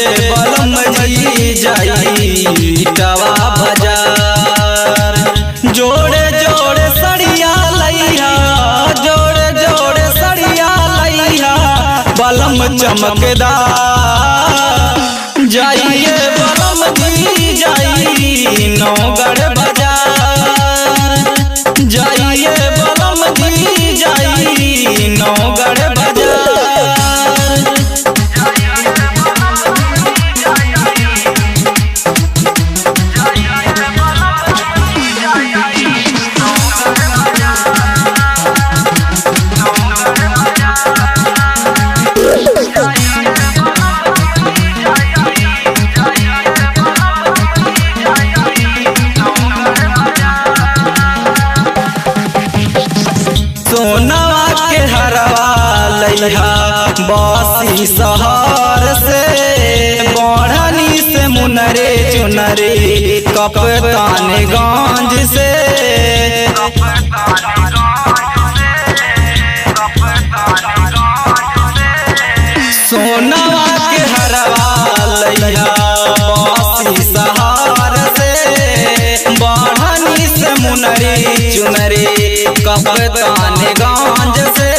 बलम जी जाई टवा बाजार। जोड़े जोड़े सड़िया लैया, जोड़े जोड़े सड़िया लैया, बलम चमकदार जाइए बलम जी जाई नौगढ़ बाजार। जाइए बलम जी जाई नौगढ़ बाजार। सोनवा के हरवा लैहा बासी सहर से, बढ़नी से मुनरे चुनरे कप्तानगंज से। सोनवा के हरवा लैहा बासी सहर से, बढ़नी से मुनरे चुनरे कप्तानगंज से।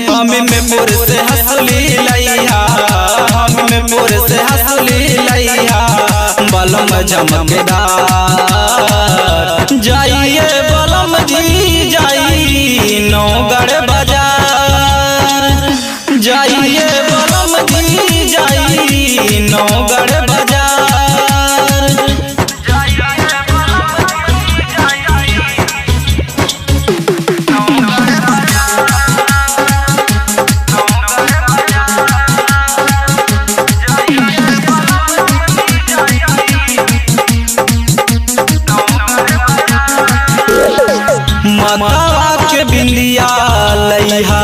हमीरपुर से हंसुली लैया, हमीरपुर से हंसुली लैया, बलम चमकदार जाइए बलम जी जाई नौगढ़ बाजार। जाइए बलम जी जाई नौगढ़ बाजार। मतवा के बिंदिया लैहा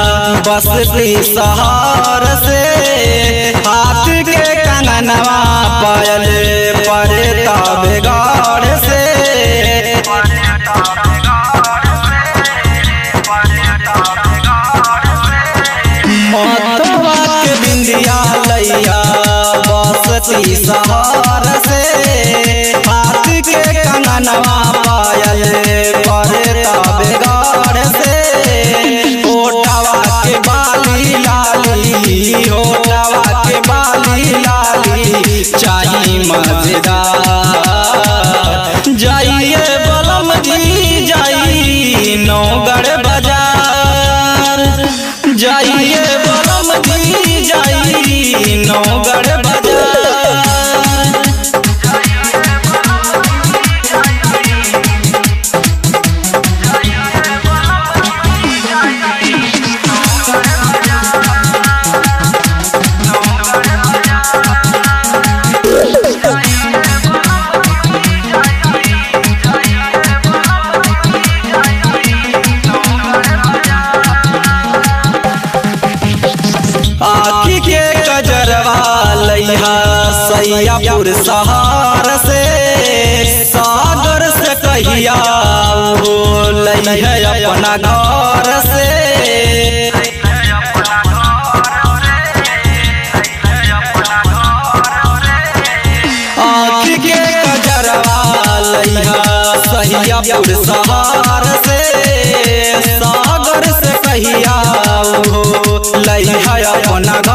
बसती सहार से, हाथ के कंगनवा पायल परे ताबेगार से। मतवा के बिंदिया लैया बसती सहार से, हाथ के कंगनवा पायल परे ताबेगार से। होठवा के बाली लाली, होठवा के बाली लाली, चाही मजेदार जाइए बलम जी जाई नौगढ़ बाजार। जाइए बलम जी जाई नौगढ़ बाजार। आखी के कजरवा लैहा सैयापुर सहार से, सागर से कहिया हो लैहा अपना घर से। आखी के कजरवा लैहा सैयापुर सहार से, सागर से कहिया हो लैहा अपना घर